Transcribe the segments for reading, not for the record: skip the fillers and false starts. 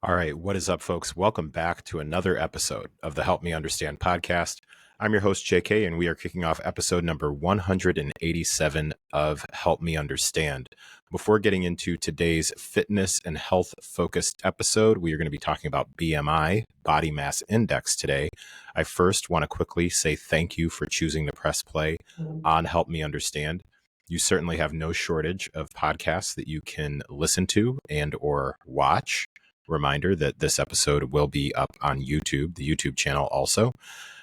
All right, what is up, folks? Welcome back to another episode of the Help Me Understand podcast. I'm your host, JK, and we are kicking off episode number 187 of Help Me Understand. Before getting into today's fitness and health focused episode, we are going to be talking about BMI, body mass index today. I first want to quickly say thank you for choosing to press play on Help Me Understand. You certainly have no shortage of podcasts that you can listen to and or watch. Reminder that this episode will be up on YouTube, the YouTube channel also.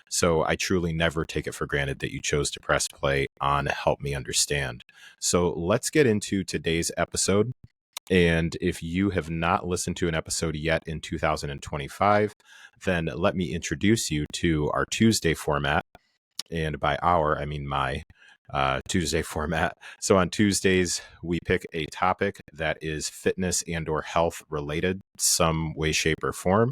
So I truly never take it for granted that you chose to press play on Help Me Understand. So let's get into today's episode. And if you have not listened to an episode yet in 2025, then let me introduce you to our Tuesday format. And by our, I mean my Tuesday format. So on Tuesdays, we pick a topic that is fitness and or health related, some way, shape, or form.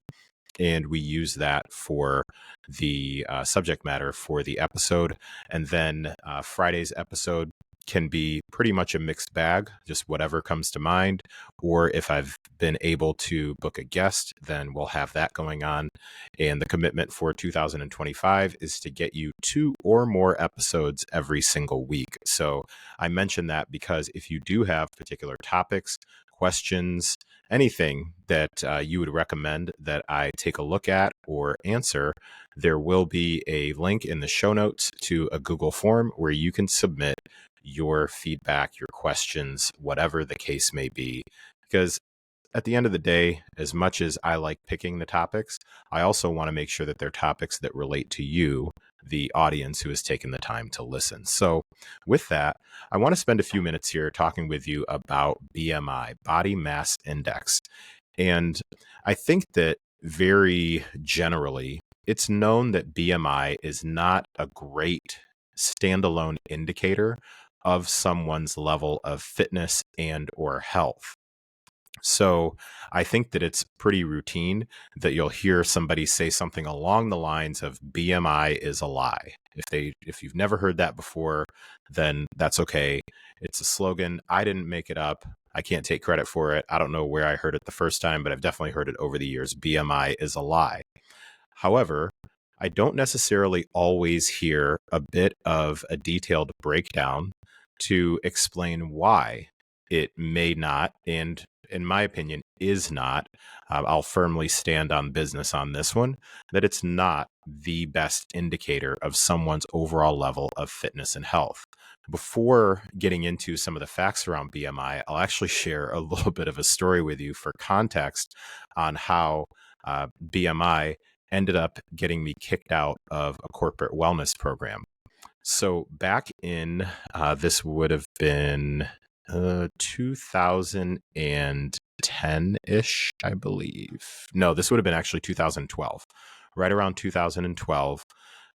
And we use that for the subject matter for the episode. And then Friday's episode can be pretty much a mixed bag, just whatever comes to mind. Or if I've been able to book a guest, then we'll have that going on. And the commitment for 2025 is to get you 2 or more episodes every single week. So I mention that because if you do have particular topics, questions, anything that you would recommend that I take a look at or answer, there will be a link in the show notes to a Google form where you can submit your feedback, your questions, whatever the case may be. Because at the end of the day, as much as I like picking the topics, I also want to make sure that they're topics that relate to you, the audience who has taken the time to listen. So with that, I want to spend a few minutes here talking with you about BMI, body mass index. And I think that very generally, it's known that BMI is not a great standalone indicator of someone's level of fitness and or health. So I think that it's pretty routine that you'll hear somebody say something along the lines of BMI is a lie. If you've never heard that before, then that's okay. It's a slogan. I didn't make it up. I can't take credit for it. I don't know where I heard it the first time, but I've definitely heard it over the years. BMI is a lie. However, I don't necessarily always hear a bit of a detailed breakdown to explain why it may not, and in my opinion, is not. I'll firmly stand on business on this one, that it's not the best indicator of someone's overall level of fitness and health. Before getting into some of the facts around BMI, I'll actually share a little bit of a story with you for context on how BMI ended up getting me kicked out of a corporate wellness program. So back in, this would have been 2010-ish, I believe. No, this would have been actually 2012. Right around 2012,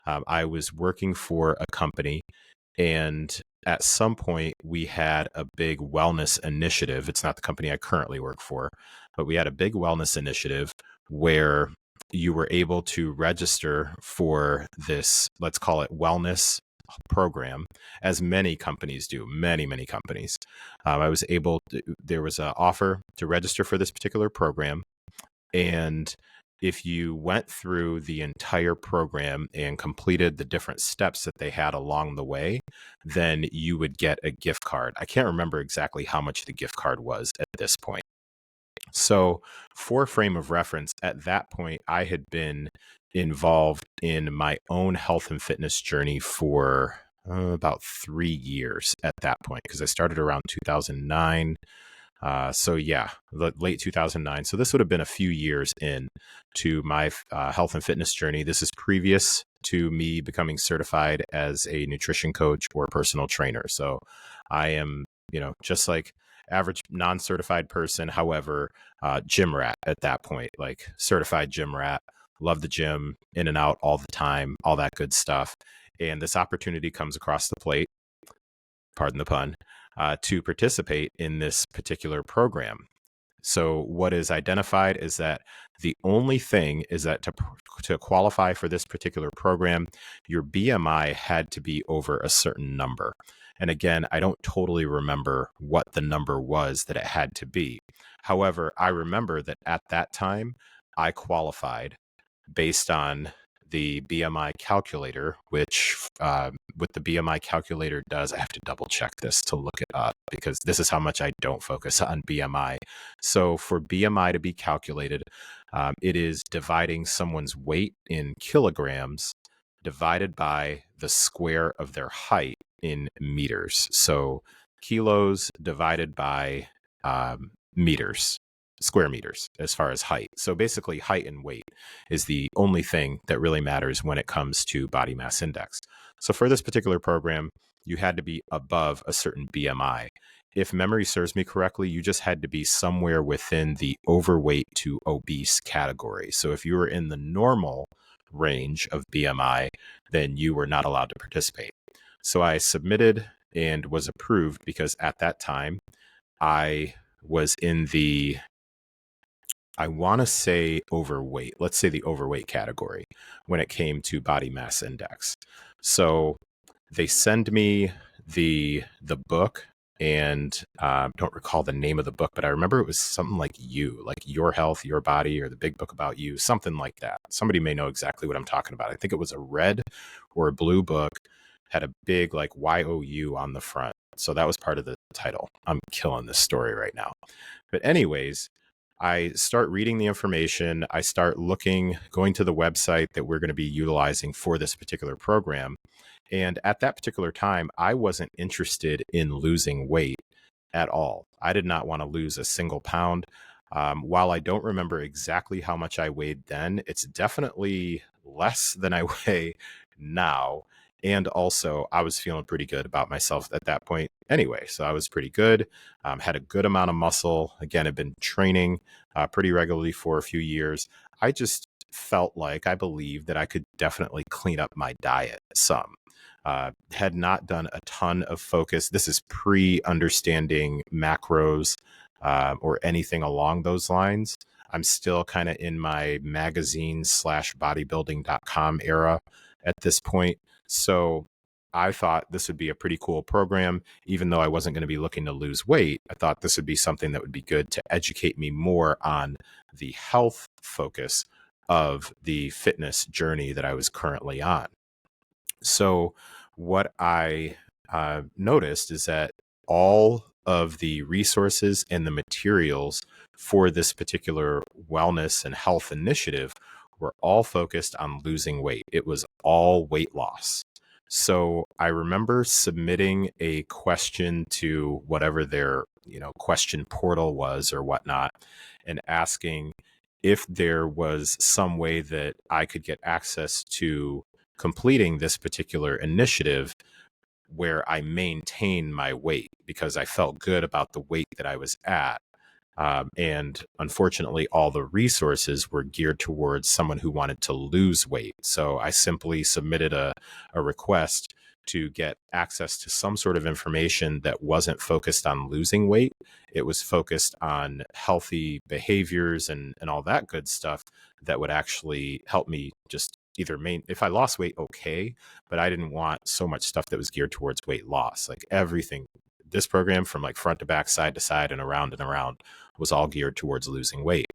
I was working for a company, and at some point we had a big wellness initiative. It's not the company I currently work for, but we had a big wellness initiative where you were able to register for this, let's call it wellness program, as many companies do, many companies. There was an offer to register for this particular program. And if you went through the entire program and completed the different steps that they had along the way, then you would get a gift card. I can't remember exactly how much the gift card was at this point. So for frame of reference, at that point, I had been involved in my own health and fitness journey for about 3 years at that point, because I started around 2009. So yeah, late 2009. So this would have been a few years in to my health and fitness journey. This is previous to me becoming certified as a nutrition coach or personal trainer. So I am, just like average non-certified person. However, gym rat at that point, like certified gym rat, love the gym, in and out all the time, all that good stuff. And this opportunity comes across the plate, pardon the pun, to participate in this particular program. So what is identified is that the only thing is that to qualify for this particular program, your BMI had to be over a certain number. And again, I don't totally remember what the number was that it had to be. However, I remember that at that time, I qualified based on the BMI calculator, which what the BMI calculator does, I have to double check this to look it up because this is how much I don't focus on BMI. So for BMI to be calculated, it is dividing someone's weight in kilograms divided by the square of their height in meters. So kilos divided by meters, square meters as far as height. So basically height and weight is the only thing that really matters when it comes to body mass index. So for this particular program, you had to be above a certain BMI. If memory serves me correctly, you just had to be somewhere within the overweight to obese category. So if you were in the normal range of BMI, then you were not allowed to participate. So I submitted and was approved because at that time I was in the, I want to say overweight, let's say the overweight category when it came to body mass index. So they send me the book, and don't recall the name of the book, but I remember it was something like Your Health, Your Body, or the Big Book About You, something like that. Somebody may know exactly what I'm talking about. I think it was a red or a blue book, had a big like YOU on the front. So that was part of the title. I'm killing this story right now. But anyways, I start reading the information. I start going to the website that we're going to be utilizing for this particular program. And at that particular time, I wasn't interested in losing weight at all. I did not want to lose a single pound. While I don't remember exactly how much I weighed then, it's definitely less than I weigh now. And also, I was feeling pretty good about myself at that point anyway. So I was pretty good, had a good amount of muscle. Again, I've been training pretty regularly for a few years. I just felt like I believed that I could definitely clean up my diet some. Had not done a ton of focus. This is pre-understanding macros or anything along those lines. I'm still kind of in my magazine/bodybuilding.com era at this point. So I thought this would be a pretty cool program. Even though I wasn't going to be looking to lose weight, I thought this would be something that would be good to educate me more on the health focus of the fitness journey that I was currently on. So what I noticed is that all of the resources and the materials for this particular wellness and health initiative were all focused on losing weight. It was all weight loss. So I remember submitting a question to whatever their, question portal was or whatnot, and asking if there was some way that I could get access to completing this particular initiative where I maintain my weight because I felt good about the weight that I was at. And unfortunately, all the resources were geared towards someone who wanted to lose weight. So I simply submitted a request to get access to some sort of information that wasn't focused on losing weight. It was focused on healthy behaviors and all that good stuff that would actually help me just either if I lost weight, okay, but I didn't want so much stuff that was geared towards weight loss. Like everything, this program from like front to back, side to side, and around was all geared towards losing weight.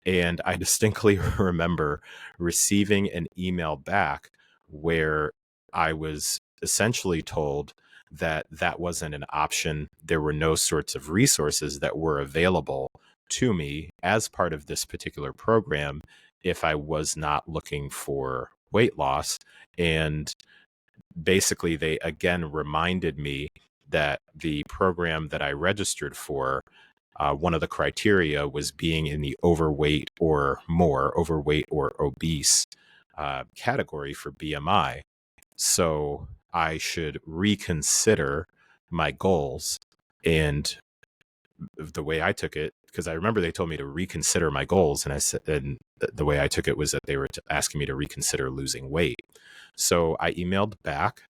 And I distinctly remember receiving an email back where I was essentially told that that wasn't an option. There were no sorts of resources that were available to me as part of this particular program if I was not looking for weight loss. And basically, they again reminded me that the program that I registered for, one of the criteria was being in the overweight or obese category for BMI. So I should reconsider my goals. And the way I took it, because I remember they told me to reconsider my goals, and I said, and the way I took it was that they were asking me to reconsider losing weight. So I emailed back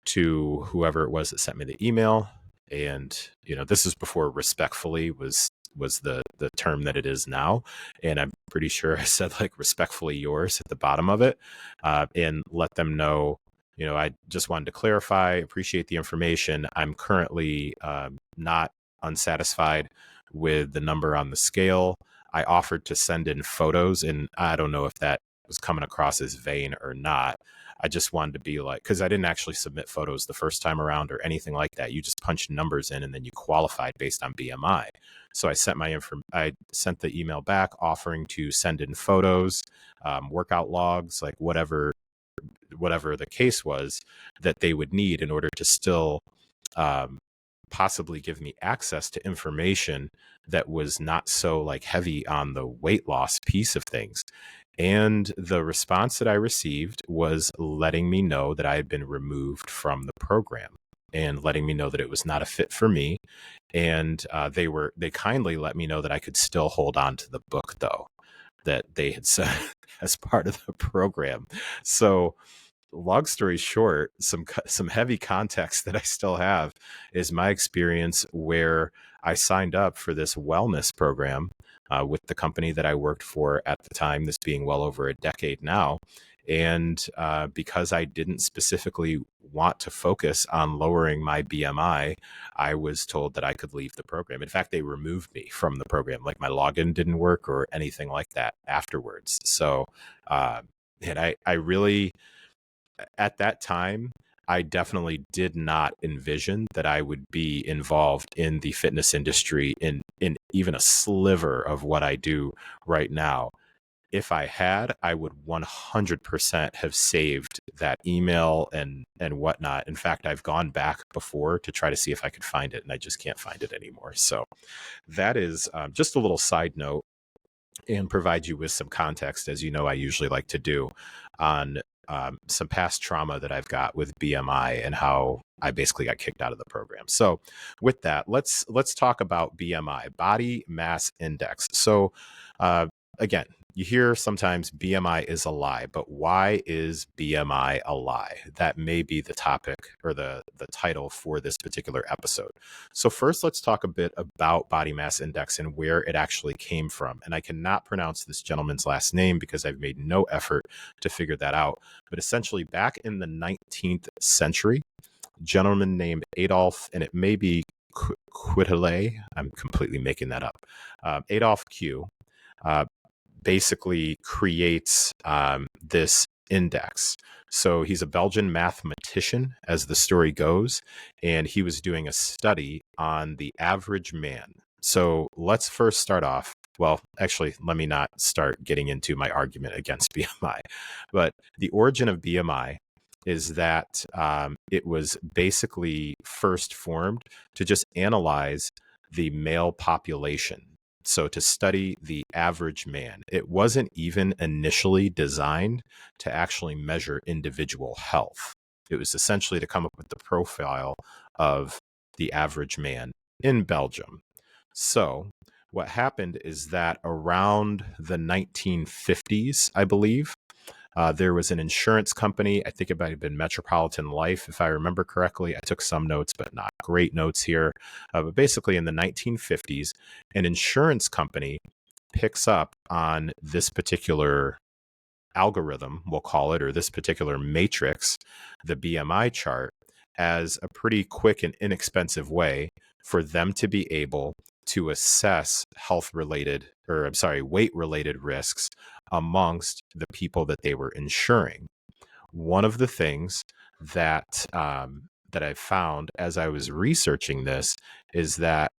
to whoever it was that sent me the email. And, this is before Respectfully was was the term that it is now. And I'm pretty sure I said like respectfully yours at the bottom of it, and let them know, I just wanted to clarify, appreciate the information. I'm currently not unsatisfied with the number on the scale. I offered to send in photos, and I don't know if that was coming across as vain or not. I just wanted to be like, because I didn't actually submit photos the first time around or anything like that. You just punched numbers in and then you qualified based on BMI. So I sent I sent the email back offering to send in photos, workout logs, like whatever the case was that they would need in order to still um, possibly give me access to information that was not so like heavy on the weight loss piece of things. And the response that I received was letting me know that I had been removed from the program and letting me know that it was not a fit for me. And they kindly let me know that I could still hold on to the book though, that they had said as part of the program. So long story short, some heavy context that I still have is my experience where I signed up for this wellness program with the company that I worked for at the time, this being well over a decade now. And because I didn't specifically want to focus on lowering my BMI, I was told that I could leave the program. In fact, they removed me from the program. Like my login didn't work or anything like that afterwards. So, and I really, at that time, I definitely did not envision that I would be involved in the fitness industry in even a sliver of what I do right now. If I had, I would 100% have saved that email and whatnot. In fact, I've gone back before to try to see if I could find it, and I just can't find it anymore. So that is just a little side note, and provide you with some context, as you know, I usually like to do, on some past trauma that I've got with BMI and how I basically got kicked out of the program. So with that, let's talk about BMI, body mass index. So again, you hear sometimes BMI is a lie, but why is BMI a lie? That may be the topic or the title for this particular episode. So first, let's talk a bit about body mass index and where it actually came from. And I cannot pronounce this gentleman's last name because I've made no effort to figure that out. But essentially, back in the 19th century, a gentleman named Adolf, and it may be Quetelet, I'm completely making that up, Adolf Q, basically creates this index. So he's a Belgian mathematician, as the story goes, and he was doing a study on the average man. So let's first start off. Well, actually, let me not start getting into my argument against BMI, but the origin of BMI is that it was basically first formed to just analyze the male population. So to study the average man. It wasn't even initially designed to actually measure individual health. It was essentially to come up with the profile of the average man in Belgium. So what happened is that around the 1950s, I believe, there was an insurance company. I think it might have been Metropolitan Life, if I remember correctly. I took some notes, but not great notes here. But basically, in the 1950s, an insurance company picks up on this particular algorithm, we'll call it, or this particular matrix, the BMI chart, as a pretty quick and inexpensive way for them to be able to assess weight related risks amongst the people that they were insuring. One of the things that that I found as I was researching this is that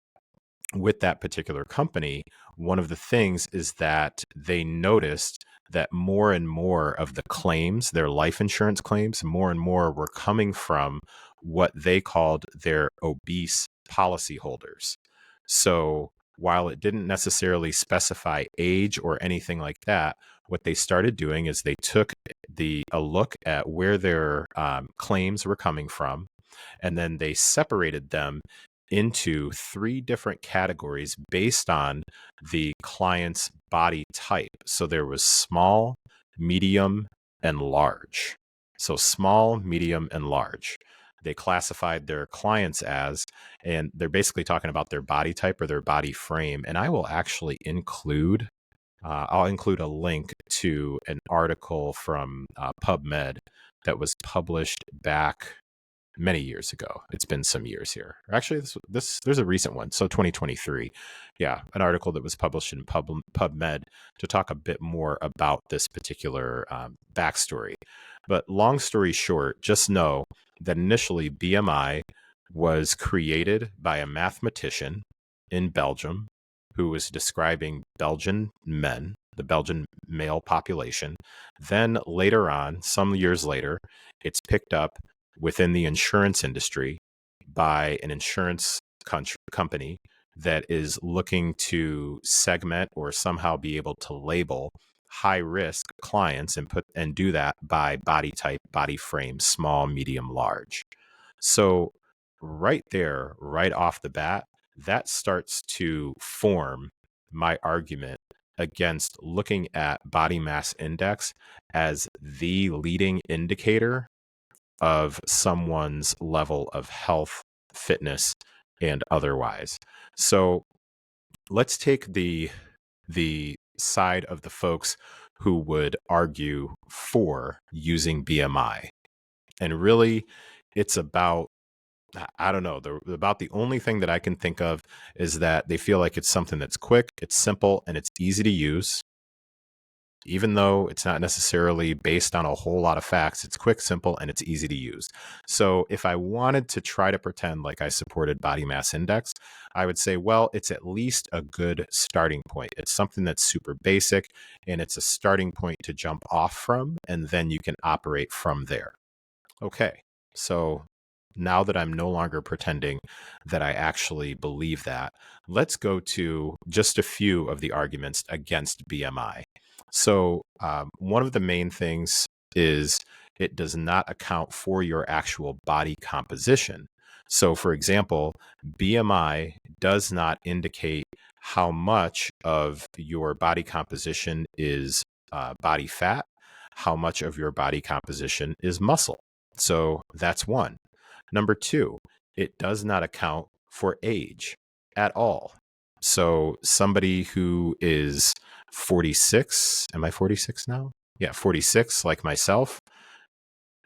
with that particular company, one of the things is that they noticed that more and more of the claims, their life insurance claims, more and more were coming from what they called their obese policyholders. So while it didn't necessarily specify age or anything like that, what they started doing is they took a look at where their claims were coming from, and then they separated them into three different categories based on the client's body type. So there was small, medium, and large. So small, medium, and large. they classified their clients as, and they're basically talking about their body type or their body frame. And I will actually include, I'll include a link to an article from PubMed that was published back many years ago. It's been some years here. Actually, this there's a recent one. So 2023. Yeah, an article that was published in PubMed to talk a bit more about this particular backstory. But long story short, just know that initially BMI was created by a mathematician in Belgium who was describing Belgian men, the Belgian male population. Then later on, some years later, it's picked up within the insurance industry by an insurance company that is looking to segment or somehow be able to label high risk clients and do that by body type, body frame, small, medium, large. So right there, right off the bat, that starts to form my argument against looking at body mass index as the leading indicator of someone's level of health, fitness, and otherwise. So let's take the side of the folks who would argue for using BMI. And really, it's about, I don't know, about the only thing that I can think of is that they feel like it's something that's quick, it's simple, and it's easy to use. Even though it's not necessarily based on a whole lot of facts, it's quick, simple, and it's easy to use. So if I wanted to try to pretend like I supported body mass index, I would say, well, it's at least a good starting point. It's something that's super basic, and it's a starting point to jump off from, and then you can operate from there. Okay, so now that I'm no longer pretending that I actually believe that, let's go to just a few of the arguments against BMI. So, one of the main things is it does not account for your actual body composition. So, for example, BMI does not indicate how much of your body composition is body fat, how much of your body composition is muscle. So, that's one. Number two, it does not account for age at all. So somebody who is 46, am I 46 now? Yeah, 46, like myself,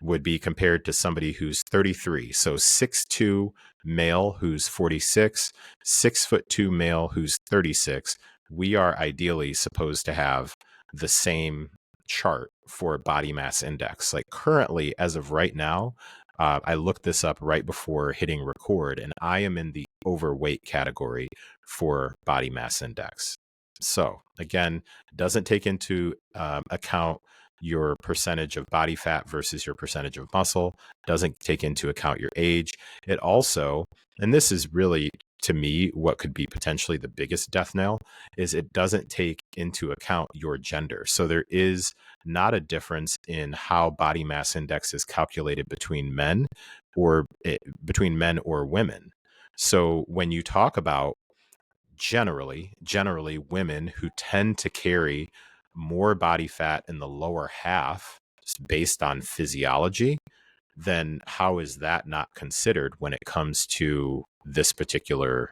would be compared to somebody who's 33. So 6'2" male who's 46, 6'2" male who's 36. We are ideally supposed to have the same chart for body mass index. Like currently, as of right now, I looked this up right before hitting record, and I am in the overweight category for body mass index. So again, doesn't take into account your percentage of body fat versus your percentage of muscle, doesn't take into account your age. It also, and this is really to me what could be potentially the biggest death knell, is it doesn't take into account your gender. So there is not a difference in how body mass index is calculated between men or women. So when you talk about generally women who tend to carry more body fat in the lower half just based on physiology, then how is that not considered when it comes to this particular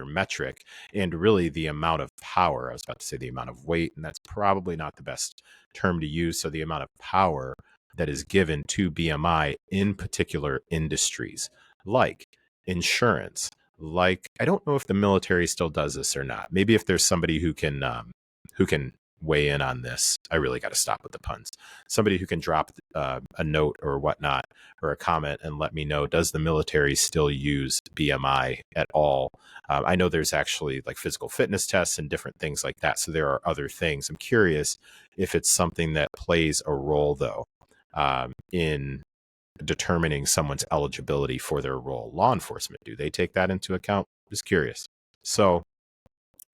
metric and really the amount of power? I was about to say the amount of weight, and that's probably not the best term to use. So the amount of power that is given to BMI in particular industries like insurance, like I don't know if the military still does this or not. Maybe if there's somebody who can weigh in on this. I really got to stop with the puns. Somebody who can drop a note or whatnot or a comment and let me know, does the military still use BMI at all? I know there's actually like physical fitness tests and different things like that. So there are other things. I'm curious if it's something that plays a role though in determining someone's eligibility for their role. Law enforcement, do they take that into account? Just curious. So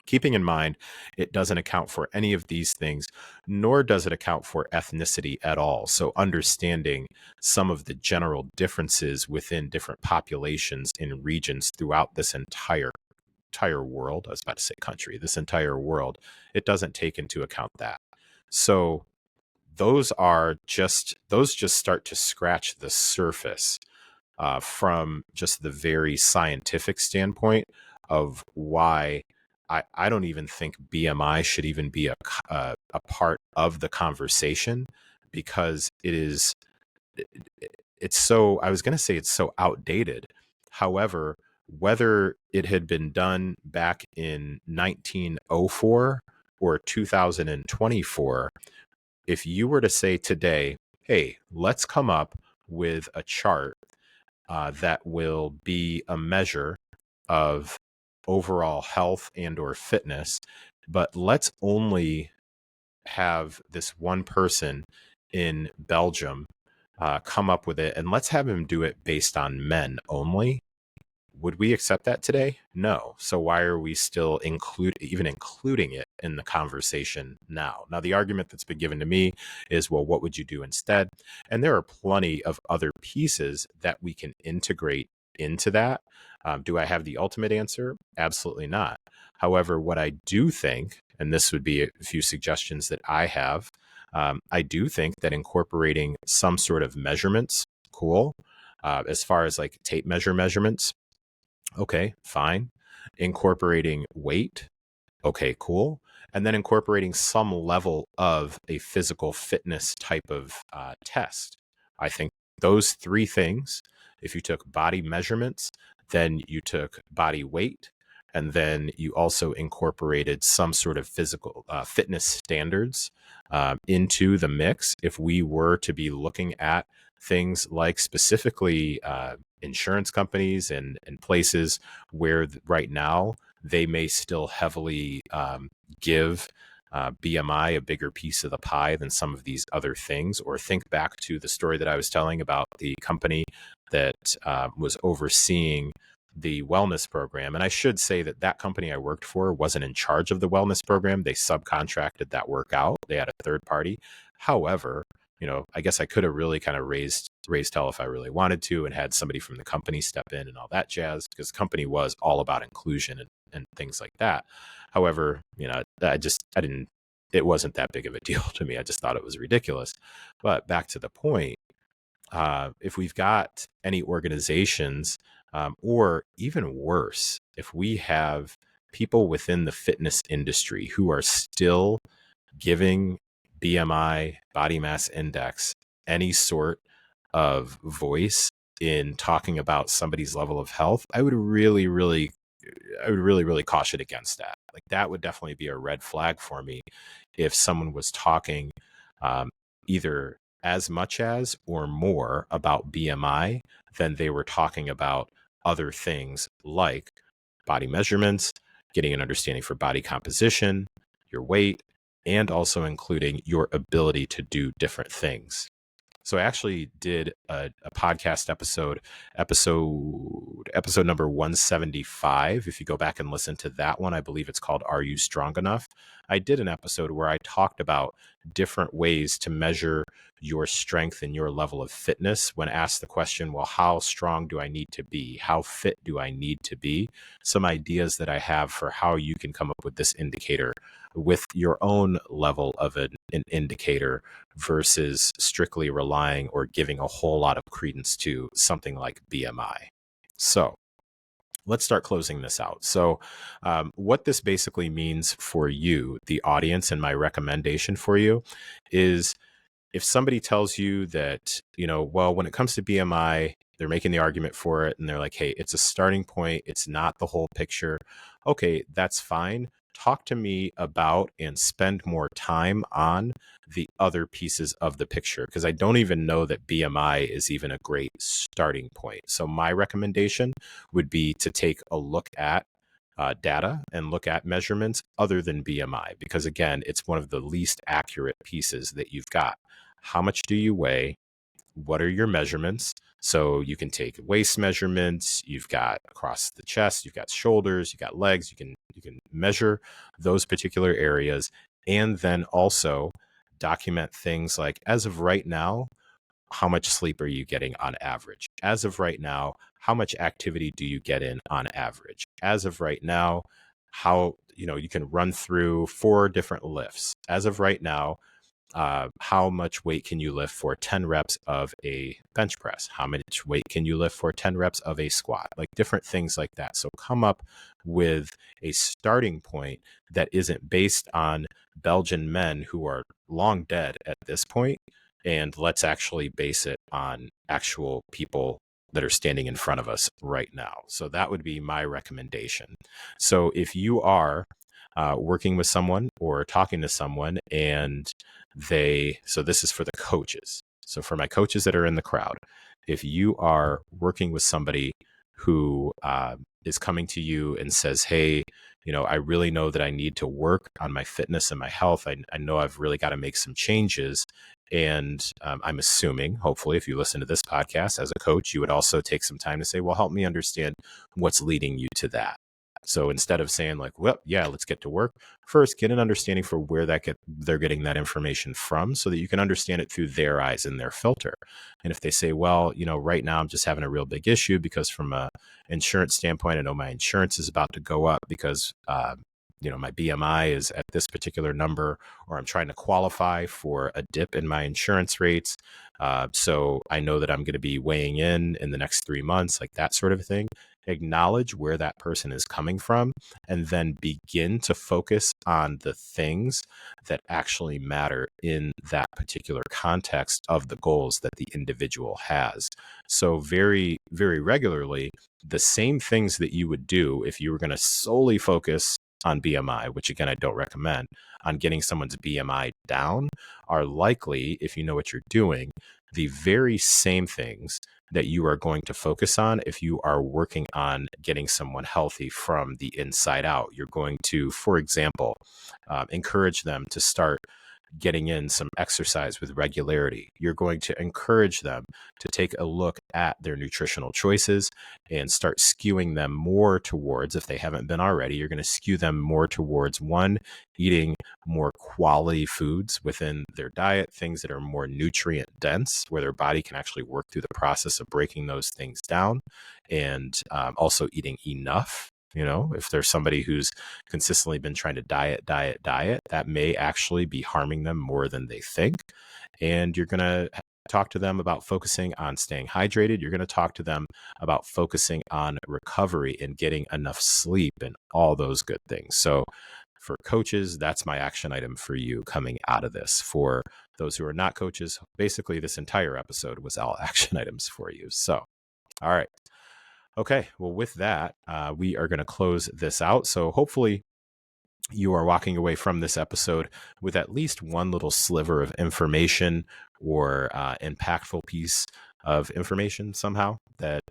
keeping in mind, it doesn't account for any of these things, nor does it account for ethnicity at all. So understanding some of the general differences within different populations in regions throughout this entire world, I was about to say country, this entire world, it doesn't take into account that. So those just start to scratch the surface from just the very scientific standpoint of why I don't even think BMI should even be a part of the conversation, because it's so, I was going to say it's so outdated. However, whether it had been done back in 1904 or 2024, if you were to say today, hey, let's come up with a chart that will be a measure of overall health and or fitness, but let's only have this one person in Belgium come up with it, and let's have him do it based on men only. Would we accept that today? No. So why are we still even including it in the conversation now? Now, the argument that's been given to me is, well, what would you do instead? And there are plenty of other pieces that we can integrate into that. Do I have the ultimate answer? Absolutely not. However, what I do think, and this would be a few suggestions that I have, I do think that incorporating some sort of measurements, cool. As far as like tape measurements, okay, fine. Incorporating weight, okay, cool. And then incorporating some level of a physical fitness type of test. I think those three things, if you took body measurements, then you took body weight, and then you also incorporated some sort of physical fitness standards into the mix. If we were to be looking at things like specifically insurance companies and places where right now they may still heavily give BMI a bigger piece of the pie than some of these other things. Or think back to the story that I was telling about the company that was overseeing the wellness program. And I should say that that company I worked for wasn't in charge of the wellness program. They subcontracted that work out. They had a third party. However, I guess I could have really kind of raised hell if I really wanted to, and had somebody from the company step in and all that jazz, because the company was all about inclusion and things like that. However, it wasn't that big of a deal to me. I just thought it was ridiculous. But back to the point, if we've got any organizations, or even worse, if we have people within the fitness industry who are still giving BMI, body mass index, any sort of voice in talking about somebody's level of health, I would really, really caution against that. Like, that would definitely be a red flag for me if someone was talking either as much as or more about BMI than they were talking about other things like body measurements, getting an understanding for body composition, your weight, and also including your ability to do different things. So I actually did a podcast episode number 175. If you go back and listen to that one, I believe it's called Are You Strong Enough? I did an episode where I talked about different ways to measure your strength and your level of fitness when asked the question, well, how strong do I need to be? How fit do I need to be? Some ideas that I have for how you can come up with this indicator with your own level of an indicator versus strictly relying or giving a whole lot of credence to something like BMI. So let's start closing this out. So what this basically means for you, the audience, and my recommendation for you is, if somebody tells you that, well, when it comes to BMI, they're making the argument for it and they're like, hey, it's a starting point, it's not the whole picture. Okay, that's fine. Talk to me about and spend more time on the other pieces of the picture, because I don't even know that BMI is even a great starting point. So my recommendation would be to take a look at data and look at measurements other than BMI, because again, it's one of the least accurate pieces that you've got. How much do you weigh? What are your measurements? So you can take waist measurements, you've got across the chest, you've got shoulders, you've got legs, you can measure those particular areas, and then also document things like, as of right now, how much sleep are you getting on average? As of right now, how much activity do you get in on average? As of right now, how, you can run through 4 different lifts. As of right now, how much weight can you lift for 10 reps of a bench press? How much weight can you lift for 10 reps of a squat? Like different things like that. So come up with a starting point that isn't based on Belgian men who are long dead at this point, and let's actually base it on actual people that are standing in front of us right now. So that would be my recommendation. So if you are working with someone or talking to someone and so this is for the coaches. So for my coaches that are in the crowd, if you are working with somebody who is coming to you and says, hey, I really know that I need to work on my fitness and my health. I know I've really got to make some changes. And I'm assuming, hopefully, if you listen to this podcast as a coach, you would also take some time to say, well, help me understand what's leading you to that. So instead of saying like, well, yeah, let's get to work, first get an understanding for where they're getting that information from so that you can understand it through their eyes and their filter. And if they say, well, right now I'm just having a real big issue because from a insurance standpoint, I know my insurance is about to go up because, my BMI is at this particular number, or I'm trying to qualify for a dip in my insurance rates. So I know that I'm going to be weighing in the next 3 months, like that sort of thing. Acknowledge where that person is coming from, and then begin to focus on the things that actually matter in that particular context of the goals that the individual has. So very, very regularly, the same things that you would do if you were going to solely focus on BMI, which again, I don't recommend, on getting someone's BMI down, are likely, if you know what you're doing, the very same things that you are going to focus on if you are working on getting someone healthy from the inside out. You're going to, for example, encourage them to start getting in some exercise with regularity. You're going to encourage them to take a look at their nutritional choices and start skewing them more towards, if they haven't been already, you're going to skew them more towards one, eating more quality foods within their diet, things that are more nutrient dense, where their body can actually work through the process of breaking those things down, and also eating enough. If there's somebody who's consistently been trying to diet, that may actually be harming them more than they think. And you're going to talk to them about focusing on staying hydrated. You're going to talk to them about focusing on recovery and getting enough sleep and all those good things. So for coaches, that's my action item for you coming out of this. For those who are not coaches, basically this entire episode was all action items for you. So, all right. Okay, well, with that, we are going to close this out. So hopefully you are walking away from this episode with at least one little sliver of information or impactful piece of information somehow that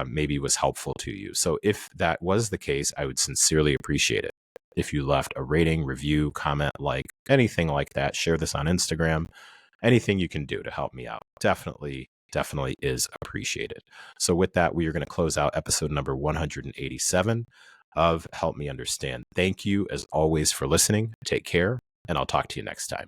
maybe was helpful to you. So if that was the case, I would sincerely appreciate it if you left a rating, review, comment, like anything like that. Share this on Instagram. Anything you can do to help me out definitely is appreciated. So with that, we are going to close out episode number 187 of Help Me Understand. Thank you as always for listening. Take care, and I'll talk to you next time.